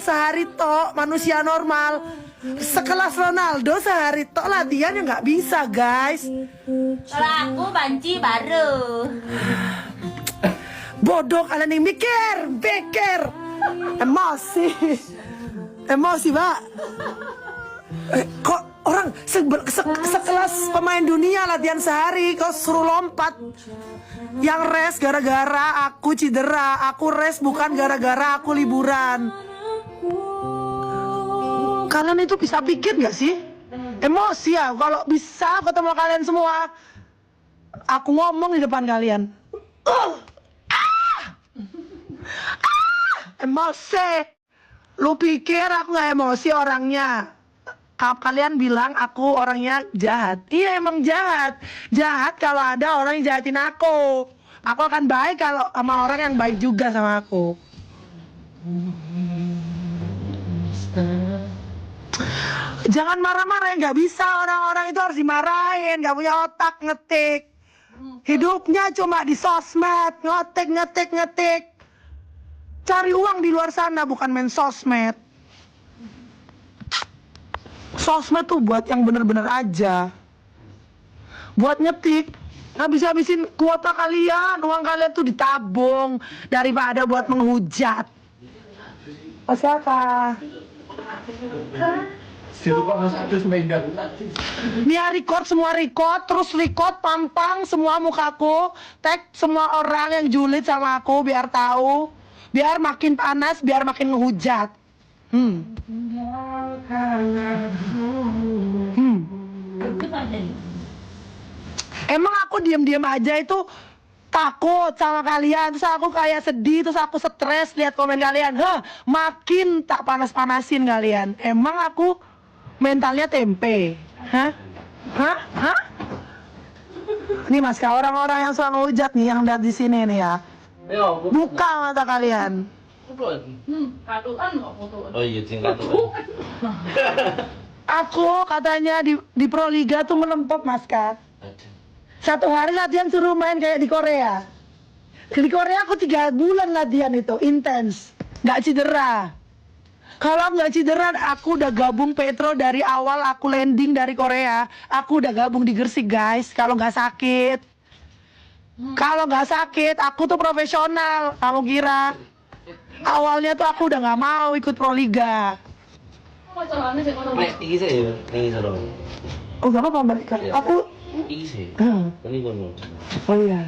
sehari tok, manusia normal. Sekelas Ronaldo sehari tok latihan ya nggak bisa guys. Kalau aku banci baru. Bodoh kalian yang mikir. Emosi pak. Kok orang sekelas pemain dunia latihan sehari kau suruh lompat. Yang rest gara-gara aku cedera. Aku rest bukan gara-gara aku liburan. Kalian itu bisa pikir gak sih? Emosi ya. Kalau bisa ketemu kalian semua, aku ngomong di depan kalian. Emosi. Lu pikir aku gak emosi orangnya? Kalian bilang aku orangnya jahat. Iya emang jahat. Jahat kalau ada orang yang jahatin aku. Aku akan baik kalau sama orang yang baik juga sama aku. Jangan marah-marah, nggak bisa, orang-orang itu harus dimarahin, nggak punya otak ngetik. Hidupnya cuma di sosmed, ngetik. Cari uang di luar sana, bukan main sosmed. Sosmed tuh buat yang bener-bener aja. Buat ngetik, habis-habisin kuota kalian, uang kalian tuh ditabung daripada buat menghujat. Siapa? Nia record, terus record pampang semua mukaku, tag semua orang yang julid sama aku biar tahu, biar makin panas, biar makin ngehujat. Emang aku diam-diam aja itu takut sama kalian, terus aku kayak sedih, terus aku stres lihat komen kalian, makin tak panas-panasin kalian. Emang aku mentalnya tempe, Ini mas, orang-orang yang suka ngehujat nih, yang lihat di sini nih ya, buka mata kalian. Oh iya, tinggal. Aku katanya di Pro Liga tuh melempem mas kan. Satu hari latihan suruh main kayak di Korea. Di Korea aku 3 bulan latihan itu intens, nggak cedera. Kalau nggak cedera, aku udah gabung Petro dari awal aku landing dari Korea. Aku udah gabung di Gersik guys. Kalau nggak sakit, aku tuh profesional. Kamu kira? Awalnya tuh aku udah nggak mau ikut Pro Liga. Iki saya, ini seru. Oh nggak apa-apa mereka. Aku. Iki sih. Ini kono. Oh iya.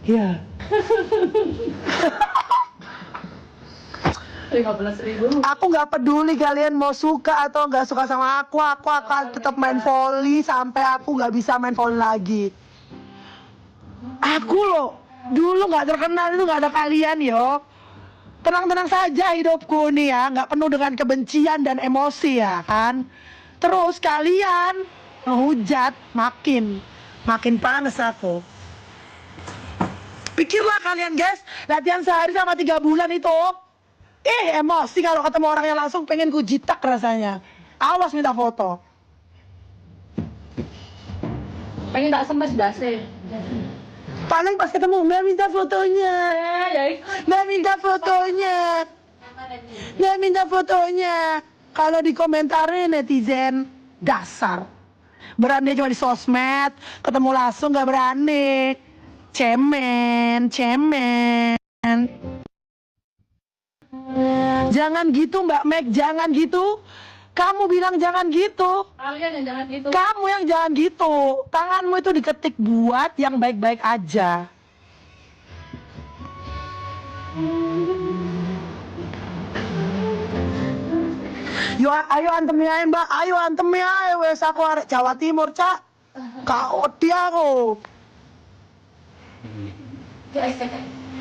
Iya. 15.000. Aku nggak peduli kalian mau suka atau nggak suka sama aku akan tetap main volley sampai aku nggak bisa main volley lagi. Aku loh, dulu nggak terkenal itu nggak ada kalian yo. Tenang-tenang saja hidupku nih ya, nggak penuh dengan kebencian dan emosi ya kan. Terus kalian ngehujat, makin panas aku. Pikirlah kalian guys, latihan sehari sama 3 bulan itu. Emosi kalau ketemu orangnya langsung pengen ku jitak rasanya. Awas minta foto. Pengen tak semes dase. Paling pas ketemu, Mbak minta fotonya. Mbak minta fotonya. Kalau dikomentarin netizen, dasar. Berani cuma di sosmed, ketemu langsung gak berani. Cemen. Jangan gitu Mbak Meg, jangan gitu. Kamu bilang jangan gitu. Kalian yang jangan gitu. Kamu yang jangan gitu. Tanganmu itu diketik buat yang baik-baik aja. Yo, ayo antemnya Mbak, ayo antemnya wes aku arek Jawa Timur, Cak. Kau dia aku.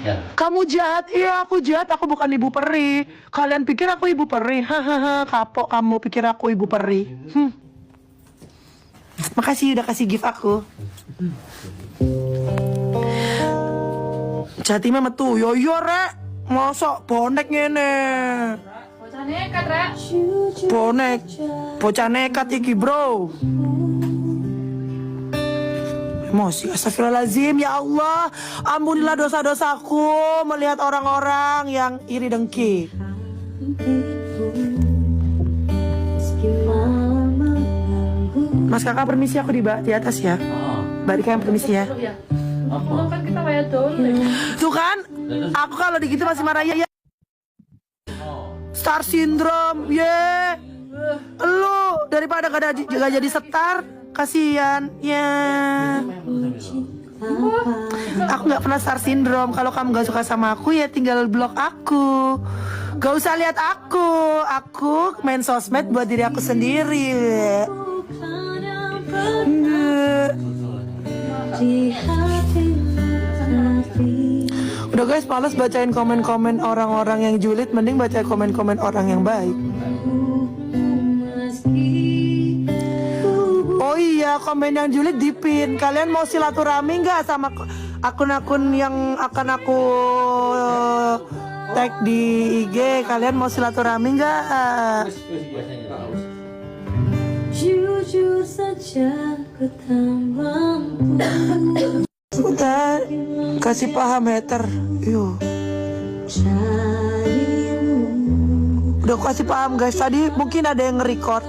Ya. Kamu jahat, iya aku jahat, aku bukan ibu peri. Kalian pikir aku ibu peri, hahaha, kapok kamu pikir aku ibu peri. Makasih udah kasih gift aku. Jatimnya metu, yo rek, mosok bonek ngene. Bocah nekat, Rek. Bonek, bocah nekat iki bro. Emosi, astagfirullahaladzim, ya Allah. Ampunilah dosa-dosaku melihat orang-orang yang iri dengki. Mas kakak permisi, aku di atas ya. Mbak Rika yang permisi ya. Ya. Kalau kan kita kayak dole. Tuh kan, aku kalau digitu masih marah ya. Star syndrome, ye. Lu daripada gak jadi star, kasihan ya. Aku nggak pernah star syndrome. Kalau kamu gak suka sama aku ya tinggal blok aku. Gak usah lihat aku. Aku main sosmed buat diri aku sendiri. Udah guys, males bacain komen-komen orang-orang yang julid. Mending baca komen-komen orang yang baik. Oh iya, komen yang julid dipin. Kalian mau silaturahmi nggak sama akun-akun yang akan aku tag di IG? Kalian mau silaturahmi nggak? Jujur saja ku tak mampu. Udah kasih paham hater. Yuk. Udah kasih paham guys. Tadi mungkin ada yang nge-record.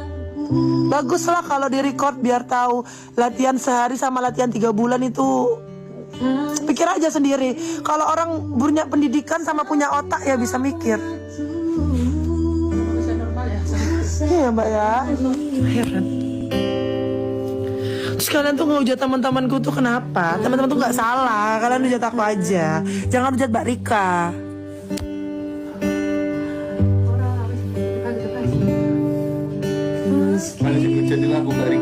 Bagus lah kalau di-record biar tahu latihan sehari sama latihan 3 bulan itu. Pikir aja sendiri. Kalau orang punya pendidikan sama punya otak ya bisa mikir. Bisa normal ya. Iya mbak ya. Heran. Terus kalian tuh ngehujat teman-temanku tuh kenapa? Teman-teman tuh nggak salah. Kalian hujat aku aja. Jangan hujat Mbak Rika. Mana sih jadi lagu dari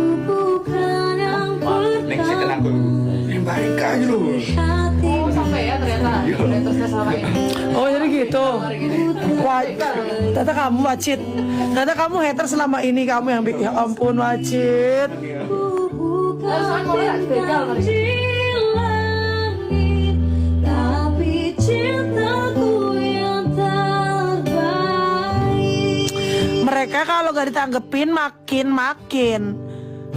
next itu lagu yang baik aja lu. Oh sampai ya ternyata. Ternyata sama ya. Oh jadi gitu. Wah, ternyata kamu wacit. Ternyata kamu hater selama ini kamu yang bikin. Ya ampun wacit. Soalnya mau lihat spesial kali. Mereka kalau gak ditanggepin makin.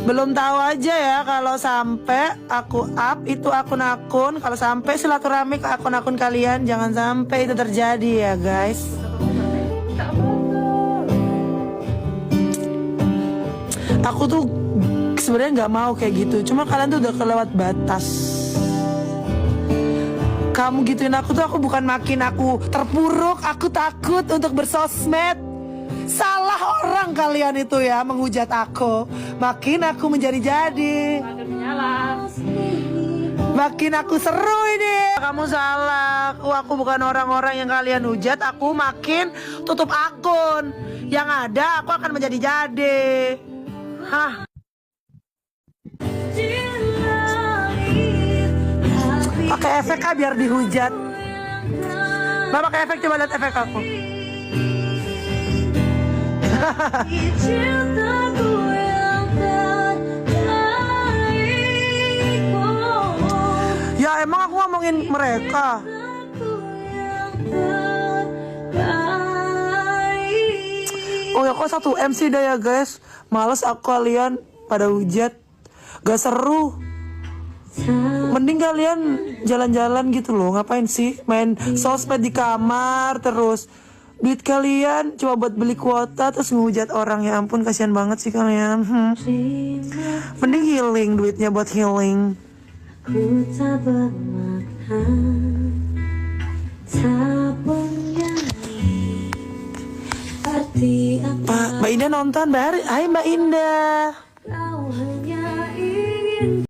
Belum tahu aja ya kalau sampai aku up itu akun-akun. Kalau sampai silaturahmi ke akun-akun kalian, jangan sampai itu terjadi ya guys. Aku tuh sebenarnya nggak mau kayak gitu. Cuma kalian tuh udah kelewat batas. Kamu gituin aku tuh, aku bukan makin aku terpuruk. Aku takut untuk bersosmed. Salah orang kalian itu ya menghujat aku. Makin aku menjadi-jadi. Makin menyala. Makin aku seru ini. Kamu salah. Aku bukan orang-orang yang kalian hujat. Aku makin tutup akun. Yang ada aku akan menjadi-jadi. Hah? Pakai efek kah biar dihujat? Mbak pakai efek, coba lihat efek aku. Ya emang aku ngomongin mereka. Oh ya kok satu MC dah ya guys. Males aku kalian pada hujat. Gak seru. Mending kalian jalan-jalan gitu loh. Ngapain sih main sosmed di kamar terus. Duit kalian cuma buat beli kuota terus ngehujat orang. Ya ampun kasihan banget sih kalian. Mending healing, duitnya buat healing. Pak, Mbak Indah nonton. Hai Mbak Indah.